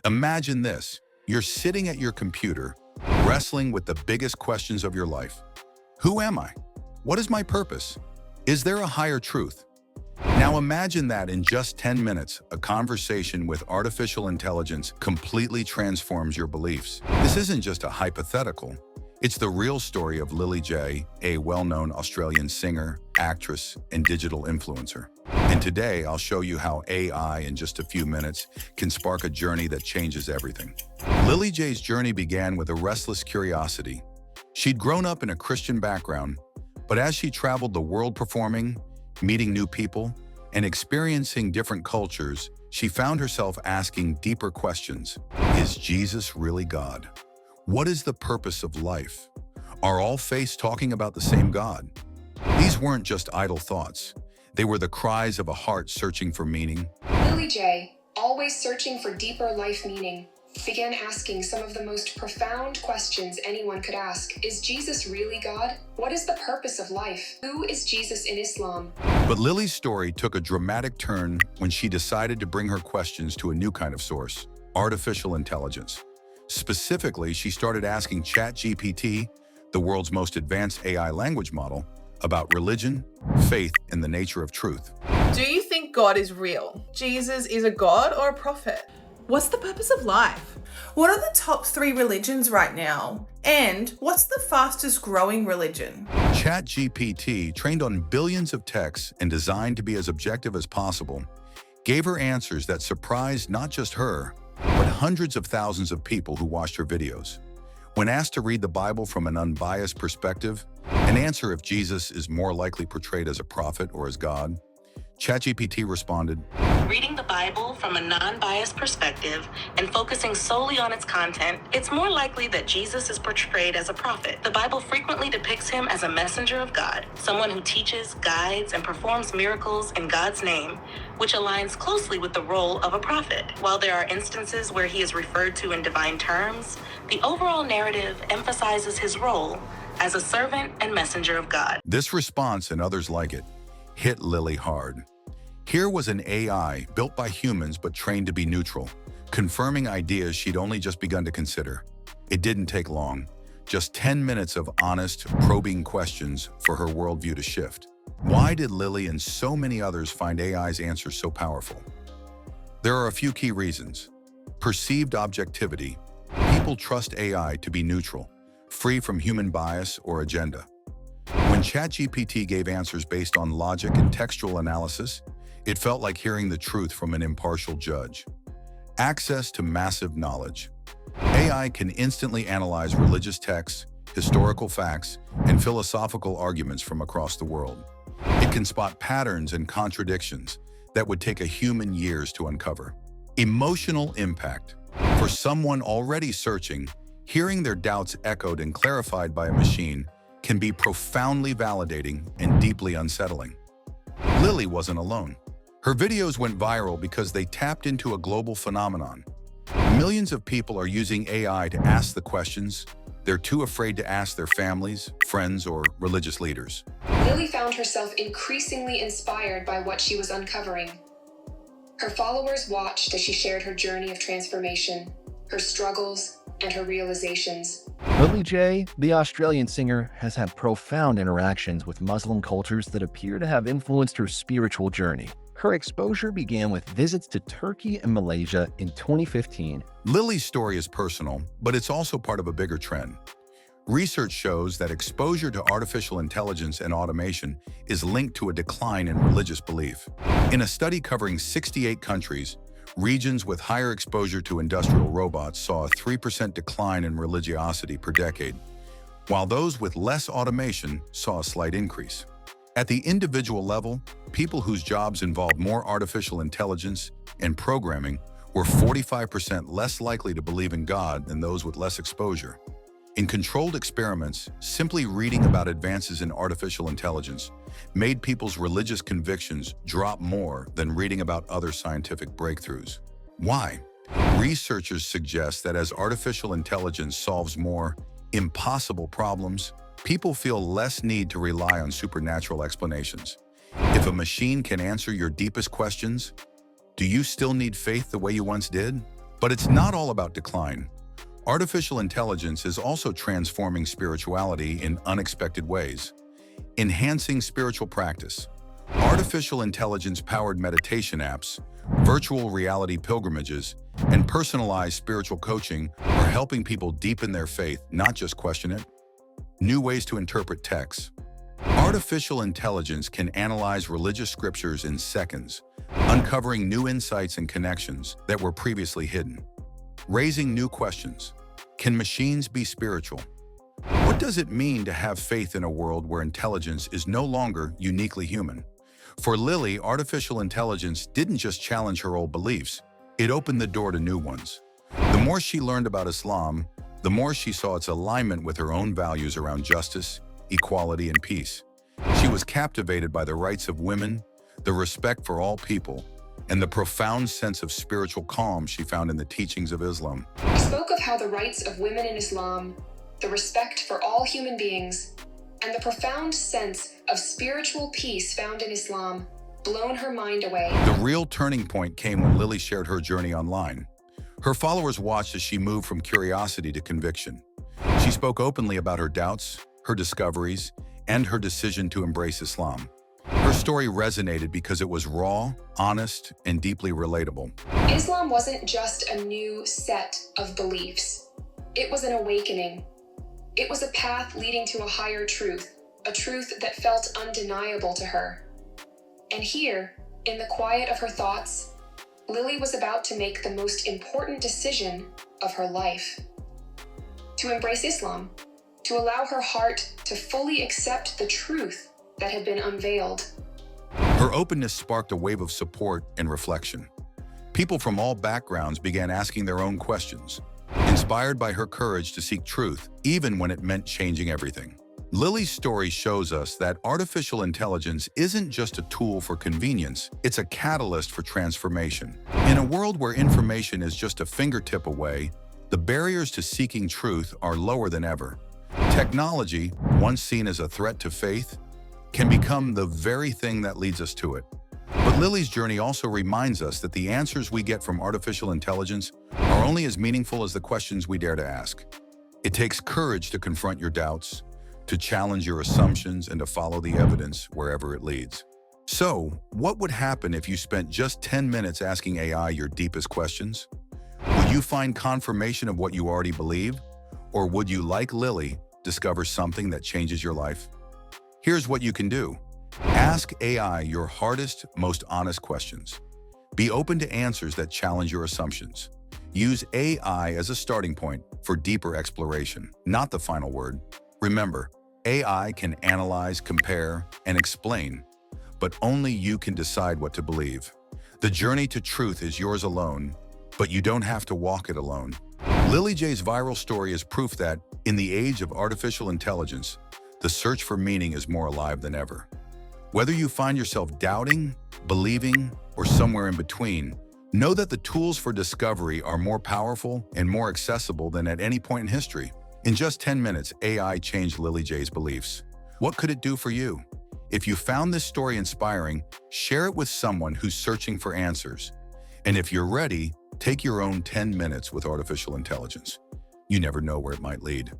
Imagine this. You're sitting at your computer, wrestling with the biggest questions of your life. Who am I? What is my purpose? Is there a higher truth? Now imagine that in just 10 minutes, a conversation with artificial intelligence completely transforms your beliefs. This isn't just a hypothetical. It's the real story of Lily J, a well-known Australian singer, actress, and digital influencer. And today, I'll show you how AI in just a few minutes can spark a journey that changes everything. Lily J's journey began with a restless curiosity. She'd grown up in a Christian background, but as she traveled the world performing, meeting new people, and experiencing different cultures, she found herself asking deeper questions. Is Jesus really God? What is the purpose of life? Are all faiths talking about the same God? These weren't just idle thoughts. They were the cries of a heart searching for meaning. Lily J, always searching for deeper life meaning, began asking some of the most profound questions anyone could ask. Is Jesus really God? What is the purpose of life? Who is Jesus in Islam? But Lily's story took a dramatic turn when she decided to bring her questions to a new kind of source, artificial intelligence. Specifically, she started asking ChatGPT, the world's most advanced AI language model, about religion, faith, and the nature of truth. Do you think God is real? Jesus is a god or a prophet? What's the purpose of life? What are the top 3 religions right now? And what's the fastest growing religion? ChatGPT, trained on billions of texts and designed to be as objective as possible, gave her answers that surprised not just her, but hundreds of thousands of people who watched her videos. When asked to read the Bible from an unbiased perspective, and answer if Jesus is more likely portrayed as a prophet or as God, ChatGPT responded, Reading the Bible from a non-biased perspective and focusing solely on its content, it's more likely that Jesus is portrayed as a prophet. The Bible frequently depicts him as a messenger of God, someone who teaches, guides, and performs miracles in God's name, which aligns closely with the role of a prophet. While there are instances where he is referred to in divine terms, the overall narrative emphasizes his role as a servant and messenger of God. This response, and others like it, hit Lily hard. Here was an AI built by humans but trained to be neutral, confirming ideas she'd only just begun to consider. It didn't take long, just 10 minutes of honest, probing questions for her worldview to shift. Why did Lily and so many others find AI's answers so powerful? There are a few key reasons. Perceived objectivity. People trust AI to be neutral, free from human bias or agenda. When ChatGPT gave answers based on logic and textual analysis, it felt like hearing the truth from an impartial judge. Access to massive knowledge. AI can instantly analyze religious texts, historical facts, and philosophical arguments from across the world. It can spot patterns and contradictions that would take a human years to uncover. Emotional impact. For someone already searching, hearing their doubts echoed and clarified by a machine can be profoundly validating and deeply unsettling. Lily wasn't alone. Her videos went viral because they tapped into a global phenomenon. Millions of people are using AI to ask the questions they're too afraid to ask their families, friends, or religious leaders. Lily found herself increasingly inspired by what she was uncovering. Her followers watched as she shared her journey of transformation, her struggles, and her realizations. Lily J, the Australian singer, has had profound interactions with Muslim cultures that appear to have influenced her spiritual journey. Her exposure began with visits to Turkey and Malaysia in 2015. Lily's story is personal, but it's also part of a bigger trend. Research shows that exposure to artificial intelligence and automation is linked to a decline in religious belief. In a study covering 68 countries, regions with higher exposure to industrial robots saw a 3% decline in religiosity per decade, while those with less automation saw a slight increase. At the individual level, people whose jobs involved more artificial intelligence and programming were 45% less likely to believe in God than those with less exposure. In controlled experiments, simply reading about advances in artificial intelligence made people's religious convictions drop more than reading about other scientific breakthroughs. Why? Researchers suggest that as artificial intelligence solves more impossible problems, people feel less need to rely on supernatural explanations. If a machine can answer your deepest questions, do you still need faith the way you once did? But it's not all about decline. Artificial intelligence is also transforming spirituality in unexpected ways. Enhancing spiritual practice. Artificial intelligence-powered meditation apps, virtual reality pilgrimages, and personalized spiritual coaching are helping people deepen their faith, not just question it. New ways to interpret texts. Artificial intelligence can analyze religious scriptures in seconds, uncovering new insights and connections that were previously hidden. Raising new questions. Can machines be spiritual? What does it mean to have faith in a world where intelligence is no longer uniquely human? For Lily, artificial intelligence didn't just challenge her old beliefs, it opened the door to new ones. The more she learned about Islam, the more she saw its alignment with her own values around justice, equality, and peace. She was captivated by the rights of women, the respect for all people, and the profound sense of spiritual calm she found in the teachings of Islam. He spoke of how the rights of women in Islam, the respect for all human beings, and the profound sense of spiritual peace found in Islam blown her mind away. The real turning point came when Lily shared her journey online. Her followers watched as she moved from curiosity to conviction. She spoke openly about her doubts, her discoveries, and her decision to embrace Islam. Her story resonated because it was raw, honest, and deeply relatable. Islam wasn't just a new set of beliefs. It was an awakening. It was a path leading to a higher truth, a truth that felt undeniable to her. And here, in the quiet of her thoughts, Lily was about to make the most important decision of her life. To embrace Islam, to allow her heart to fully accept the truth that had been unveiled. Her openness sparked a wave of support and reflection. People from all backgrounds began asking their own questions, inspired by her courage to seek truth, even when it meant changing everything. Lily's story shows us that artificial intelligence isn't just a tool for convenience, it's a catalyst for transformation. In a world where information is just a fingertip away, the barriers to seeking truth are lower than ever. Technology, once seen as a threat to faith, can become the very thing that leads us to it. But Lily's journey also reminds us that the answers we get from artificial intelligence are only as meaningful as the questions we dare to ask. It takes courage to confront your doubts, to challenge your assumptions, and to follow the evidence wherever it leads. So, what would happen if you spent just 10 minutes asking AI your deepest questions? Would you find confirmation of what you already believe? Or would you, like Lily, discover something that changes your life? Here's what you can do. Ask AI your hardest, most honest questions. Be open to answers that challenge your assumptions. Use AI as a starting point for deeper exploration, not the final word. Remember, AI can analyze, compare, and explain, but only you can decide what to believe. The journey to truth is yours alone, but you don't have to walk it alone. Lily J's viral story is proof that, in the age of artificial intelligence, the search for meaning is more alive than ever. Whether you find yourself doubting, believing, or somewhere in between, know that the tools for discovery are more powerful and more accessible than at any point in history. In just 10 minutes, AI changed Lily J's beliefs. What could it do for you? If you found this story inspiring, share it with someone who's searching for answers. And if you're ready, take your own 10 minutes with artificial intelligence. You never know where it might lead.